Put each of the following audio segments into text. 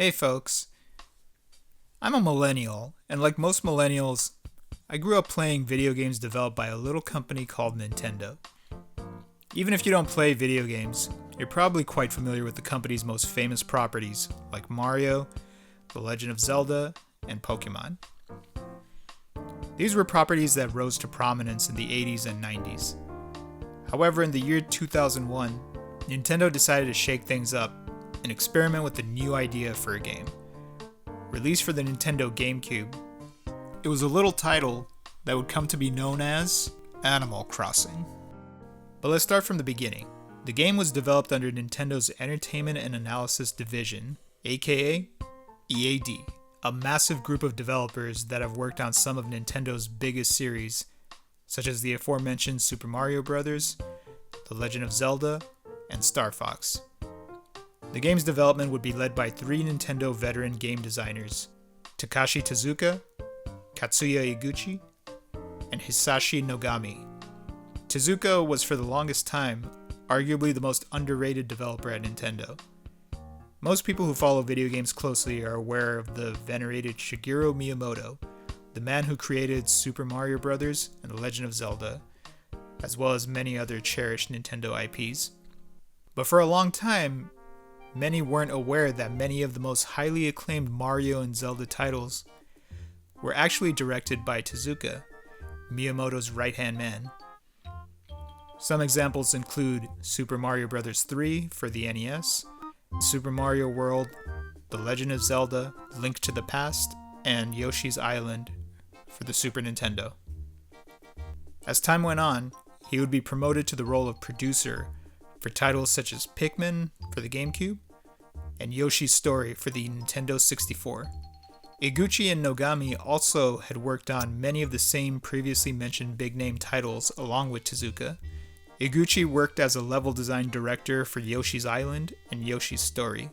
Hey folks, I'm a millennial, and like most millennials, I grew up playing video games developed by a little company called Nintendo. Even if you don't play video games, you're probably quite familiar with the company's most famous properties like Mario, The Legend of Zelda, and Pokemon. These were properties that rose to prominence in the 80s and 90s. However, in the year 2001, Nintendo decided to shake things up and experiment with a new idea for a game. Released for the Nintendo GameCube, it was a little title that would come to be known as Animal Crossing. But let's start from the beginning. The game was developed under Nintendo's Entertainment and Analysis Division, aka EAD, a massive group of developers that have worked on some of Nintendo's biggest series, such as the aforementioned Super Mario Bros., The Legend of Zelda, and Star Fox. The game's development would be led by three Nintendo veteran game designers, Takashi Tezuka, Katsuya Iguchi, and Hisashi Nogami. Tezuka was for the longest time arguably the most underrated developer at Nintendo. Most people who follow video games closely are aware of the venerated Shigeru Miyamoto, the man who created Super Mario Bros. And The Legend of Zelda, as well as many other cherished Nintendo IPs. But for a long time, many weren't aware that many of the most highly acclaimed Mario and Zelda titles were actually directed by Tezuka, Miyamoto's right-hand man. Some examples include Super Mario Bros. 3 for the NES, Super Mario World, The Legend of Zelda, Link to the Past, and Yoshi's Island for the Super Nintendo. As time went on, he would be promoted to the role of producer for titles such as Pikmin for the GameCube and Yoshi's Story for the Nintendo 64. Iguchi and Nogami also had worked on many of the same previously mentioned big-name titles along with Tezuka. Iguchi worked as a level design director for Yoshi's Island and Yoshi's Story.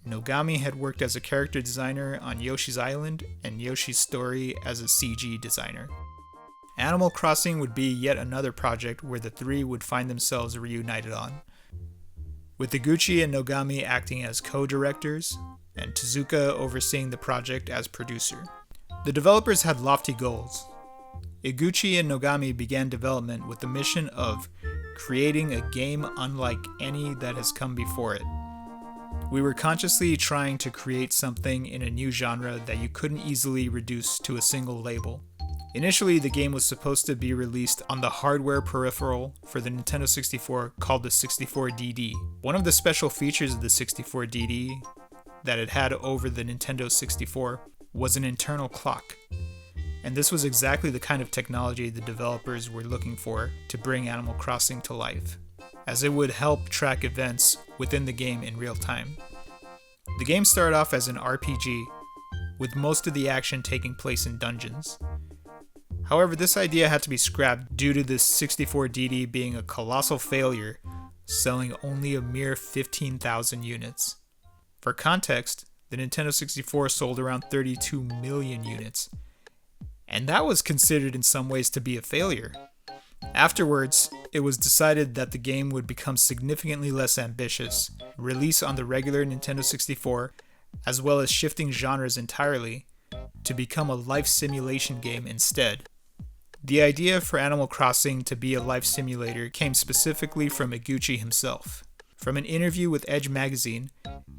Nogami had worked as a character designer on Yoshi's Island and Yoshi's Story as a CG designer. Animal Crossing would be yet another project where the three would find themselves reunited on, with Iguchi and Nogami acting as co-directors and Tezuka overseeing the project as producer. The developers had lofty goals. Iguchi and Nogami began development with the mission of creating a game unlike any that has come before it. We were consciously trying to create something in a new genre that you couldn't easily reduce to a single label. Initially, the game was supposed to be released on the hardware peripheral for the Nintendo 64 called the 64DD. One of the special features of the 64DD that it had over the Nintendo 64 was an internal clock. And this was exactly the kind of technology the developers were looking for to bring Animal Crossing to life, as it would help track events within the game in real time. The game started off as an RPG, with most of the action taking place in dungeons. However, this idea had to be scrapped due to the 64DD being a colossal failure, selling only a mere 15,000 units. For context, the Nintendo 64 sold around 32 million units, and that was considered in some ways to be a failure. Afterwards, it was decided that the game would become significantly less ambitious, release on the regular Nintendo 64, as well as shifting genres entirely, to become a life simulation game instead. The idea for Animal Crossing to be a life simulator came specifically from Iguchi himself. From an interview with Edge magazine,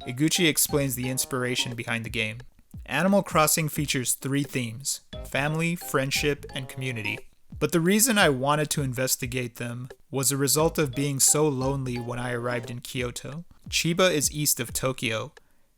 Iguchi explains the inspiration behind the game. Animal Crossing features three themes: family, friendship, and community. But the reason I wanted to investigate them was a result of being so lonely when I arrived in Kyoto. Chiba is east of Tokyo,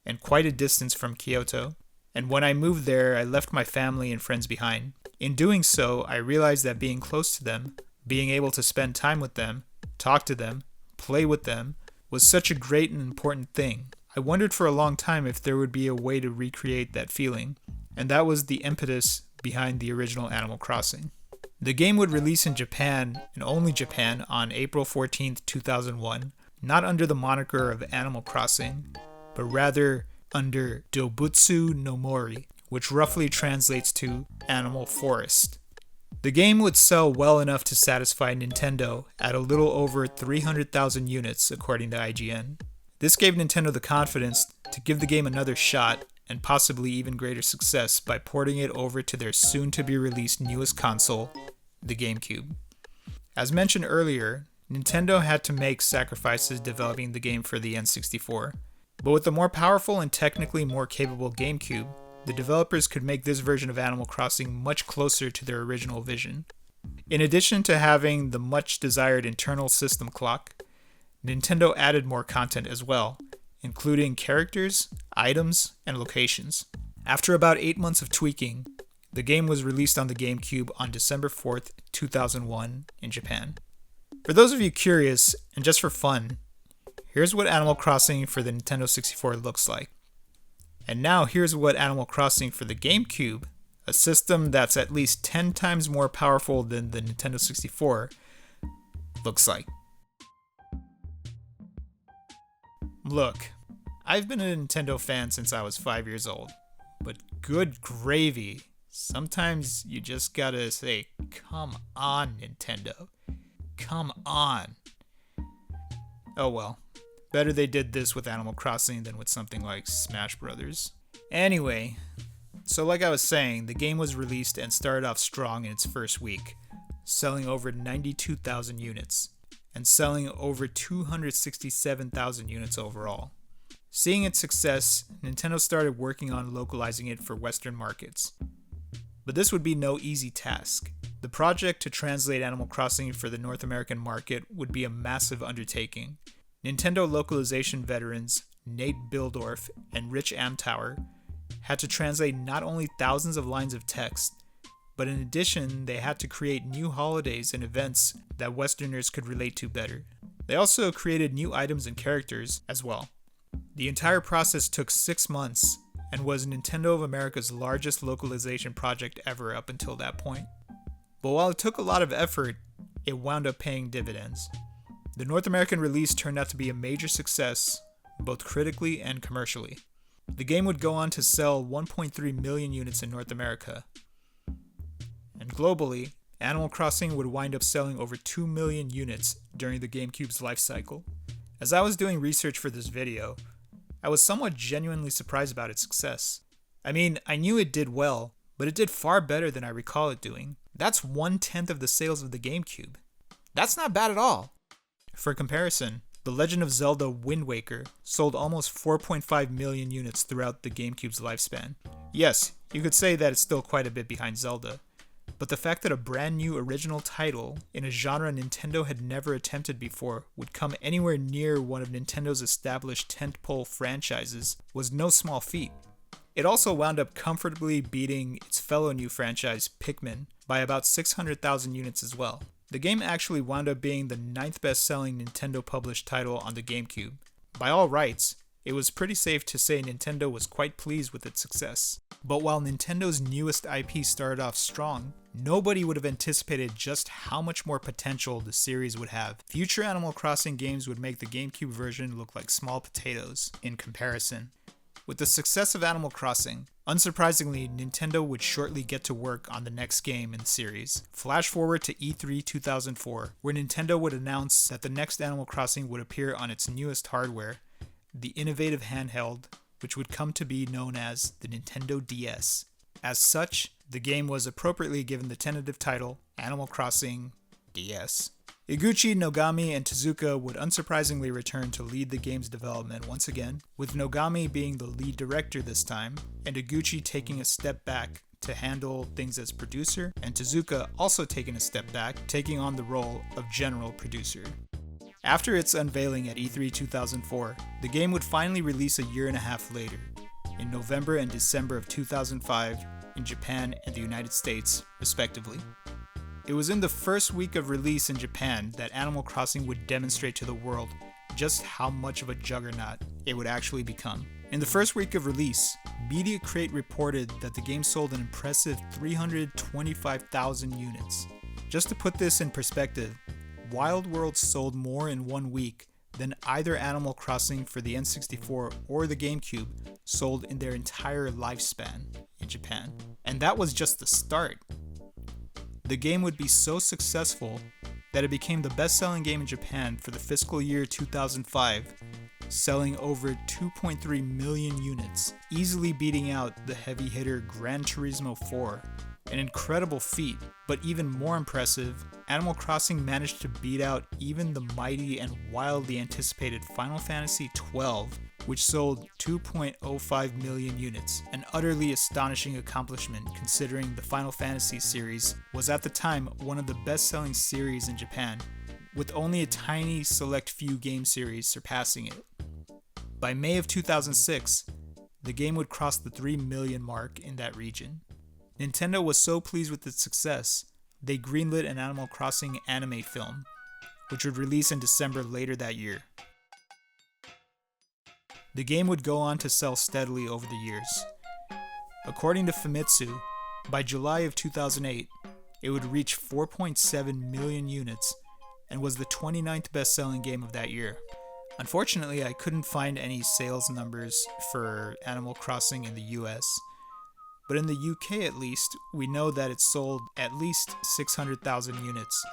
and quite a distance from Kyoto. And when I moved there, I left my family and friends behind. In doing so, I realized that being close to them, being able to spend time with them, talk to them, play with them, was such a great and important thing. I wondered for a long time if there would be a way to recreate that feeling, and that was the impetus behind the original Animal Crossing. The game would release in Japan, and only Japan, on April 14th, 2001, not under the moniker of Animal Crossing, but rather under Dobutsu no Mori, which roughly translates to Animal Forest. The game would sell well enough to satisfy Nintendo at a little over 300,000 units according to IGN. This gave Nintendo the confidence to give the game another shot and possibly even greater success by porting it over to their soon-to-be-released newest console, the GameCube. As mentioned earlier, Nintendo had to make sacrifices developing the game for the N64, but with the more powerful and technically more capable GameCube, the developers could make this version of Animal Crossing much closer to their original vision. In addition to having the much desired internal system clock, Nintendo added more content as well, including characters, items, and locations. After about 8 months of tweaking, the game was released on the GameCube on December 4th, 2001 in Japan. For those of you curious, and just for fun, here's what Animal Crossing for the Nintendo 64 looks like. And now here's what Animal Crossing for the GameCube, a system that's at least 10 times more powerful than the Nintendo 64, looks like. Look, I've been a Nintendo fan since I was 5 years old, but good gravy, sometimes you just gotta say, come on, Nintendo. Come on. Oh well, better they did this with Animal Crossing than with something like Smash Brothers. Anyway, so like I was saying, the game was released and started off strong in its first week, selling over 92,000 units, and selling over 267,000 units overall. Seeing its success, Nintendo started working on localizing it for Western markets. But this would be no easy task. The project to translate Animal Crossing for the North American market would be a massive undertaking. Nintendo localization veterans Nate Bildorf and Rich Amtower had to translate not only thousands of lines of text, but in addition, they had to create new holidays and events that Westerners could relate to better. They also created new items and characters as well. The entire process took 6 months and was Nintendo of America's largest localization project ever up until that point. But while it took a lot of effort, it wound up paying dividends. The North American release turned out to be a major success, both critically and commercially. The game would go on to sell 1.3 million units in North America. And globally, Animal Crossing would wind up selling over 2 million units during the GameCube's life cycle. As I was doing research for this video, I was somewhat genuinely surprised about its success. I mean, I knew it did well, but it did far better than I recall it doing. That's 1/10 of the sales of the GameCube. That's not bad at all. For comparison, The Legend of Zelda Wind Waker sold almost 4.5 million units throughout the GameCube's lifespan. Yes, you could say that it's still quite a bit behind Zelda, but the fact that a brand new original title in a genre Nintendo had never attempted before would come anywhere near one of Nintendo's established tentpole franchises was no small feat. It also wound up comfortably beating its fellow new franchise, Pikmin, by about 600,000 units as well. The game actually wound up being the 9th best-selling Nintendo-published title on the GameCube. By all rights, it was pretty safe to say Nintendo was quite pleased with its success. But while Nintendo's newest IP started off strong, nobody would have anticipated just how much more potential the series would have. Future Animal Crossing games would make the GameCube version look like small potatoes in comparison. With the success of Animal Crossing, unsurprisingly, Nintendo would shortly get to work on the next game in the series. Flash forward to E3 2004, where Nintendo would announce that the next Animal Crossing would appear on its newest hardware, the innovative handheld, which would come to be known as the Nintendo DS. As such, the game was appropriately given the tentative title, Animal Crossing DS. Iguchi, Nogami, and Tezuka would unsurprisingly return to lead the game's development once again, with Nogami being the lead director this time, and Iguchi taking a step back to handle things as producer, and Tezuka also taking a step back, taking on the role of general producer. After its unveiling at E3 2004, the game would finally release a year and a half later, in November and December of 2005, in Japan and the United States, respectively. It was in the first week of release in Japan that Animal Crossing would demonstrate to the world just how much of a juggernaut it would actually become. In the first week of release, Media Crate reported that the game sold an impressive 325,000 units. Just to put this in perspective, Wild World sold more in 1 week than either Animal Crossing for the N64 or the GameCube sold in their entire lifespan in Japan. And that was just the start. The game would be so successful that it became the best-selling game in Japan for the fiscal year 2005, selling over 2.3 million units, easily beating out the heavy hitter Gran Turismo 4. An incredible feat, but even more impressive, Animal Crossing managed to beat out even the mighty and wildly anticipated Final Fantasy XII, which sold 2.05 million units, an utterly astonishing accomplishment considering the Final Fantasy series was at the time one of the best-selling series in Japan, with only a tiny select few game series surpassing it. By May of 2006, the game would cross the 3 million mark in that region. Nintendo was so pleased with its success, they greenlit an Animal Crossing anime film, which would release in December later that year. The game would go on to sell steadily over the years. According to Famitsu, by July of 2008, it would reach 4.7 million units and was the 29th best-selling game of that year. Unfortunately, I couldn't find any sales numbers for Animal Crossing in the US, but in the UK at least, we know that it sold at least 600,000 units,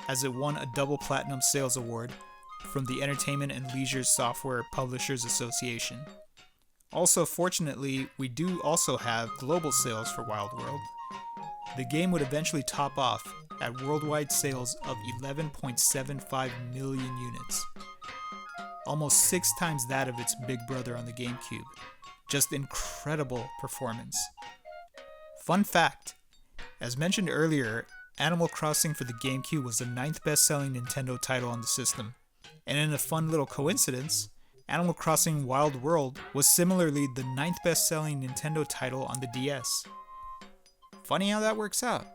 as it won a double platinum sales award from the Entertainment and Leisure Software Publishers Association. Also, fortunately, we do also have global sales for Wild World. The game would eventually top off at worldwide sales of 11.75 million units, almost 6 times that of its big brother on the GameCube. Just incredible performance. Fun fact, as mentioned earlier, Animal Crossing for the GameCube was the 9th best-selling Nintendo title on the system. And in a fun little coincidence, Animal Crossing Wild World was similarly the 9th best-selling Nintendo title on the DS. Funny how that works out.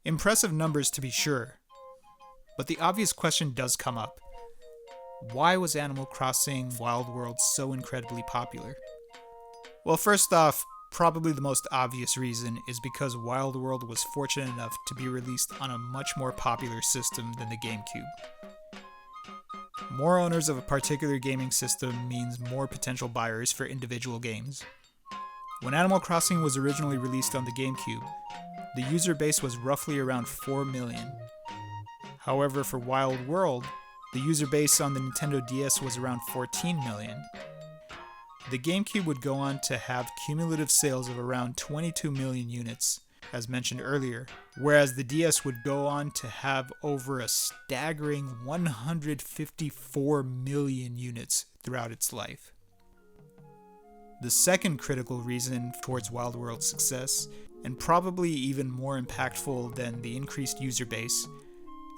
Impressive numbers to be sure. But the obvious question does come up. Why was Animal Crossing Wild World so incredibly popular? Well, first off, probably the most obvious reason is because Wild World was fortunate enough to be released on a much more popular system than the GameCube. More owners of a particular gaming system means more potential buyers for individual games. When Animal Crossing was originally released on the GameCube, the user base was roughly around 4 million. However, for Wild World, the user base on the Nintendo DS was around 14 million. The GameCube would go on to have cumulative sales of around 22 million units, as mentioned earlier, whereas the DS would go on to have over a staggering 154 million units throughout its life. The second critical reason towards Wild World's success, and probably even more impactful than the increased user base,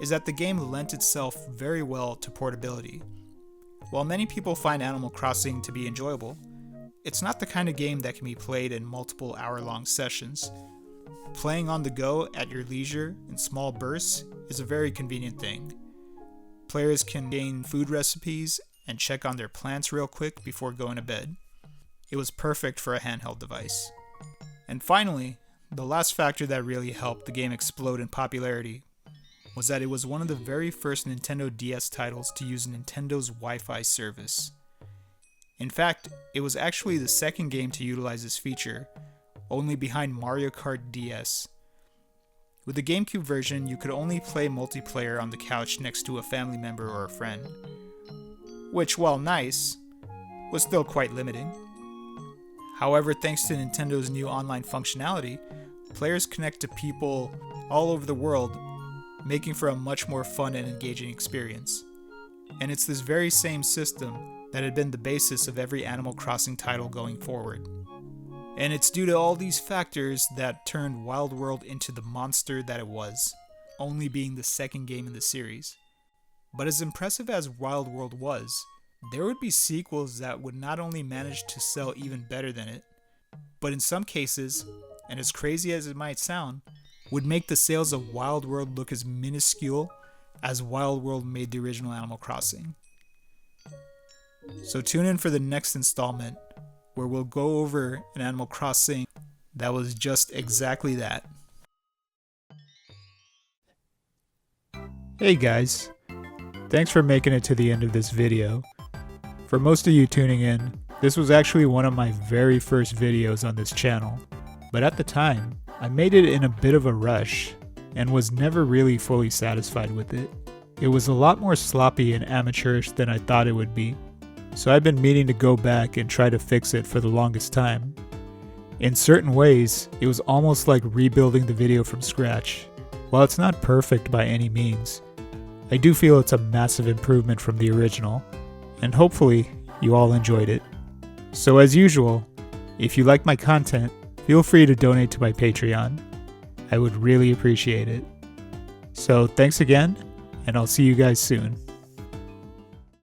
is that the game lent itself very well to portability. While many people find Animal Crossing to be enjoyable, it's not the kind of game that can be played in multiple hour-long sessions. Playing on the go at your leisure in small bursts is a very convenient thing. Players can gain food recipes and check on their plants real quick before going to bed. It was perfect for a handheld device. And finally, the last factor that really helped the game explode in popularity was that it was one of the very first Nintendo DS titles to use Nintendo's Wi-Fi service. In fact, it was actually the second game to utilize this feature, only behind Mario Kart DS. With the GameCube version, you could only play multiplayer on the couch next to a family member or a friend, which, while nice, was still quite limiting. However, thanks to Nintendo's new online functionality, players connect to people all over the world, making for a much more fun and engaging experience. And it's this very same system that had been the basis of every Animal Crossing title going forward. And it's due to all these factors that turned Wild World into the monster that it was, only being the second game in the series. But as impressive as Wild World was, there would be sequels that would not only manage to sell even better than it, but in some cases, and as crazy as it might sound, would make the sales of Wild World look as minuscule as Wild World made the original Animal Crossing. So tune in for the next installment, where we'll go over an Animal Crossing that was just exactly that. Hey guys, thanks for making it to the end of this video. For most of you tuning in, this was actually one of my very first videos on this channel, but at the time, I made it in a bit of a rush and was never really fully satisfied with it. It was a lot more sloppy and amateurish than I thought it would be. so I've been meaning to go back and try to fix it for the longest time. In certain ways, it was almost like rebuilding the video from scratch. While it's not perfect by any means, I do feel it's a massive improvement from the original, and hopefully you all enjoyed it. So as usual, if you like my content, feel free to donate to my Patreon. I would really appreciate it. So thanks again, and I'll see you guys soon.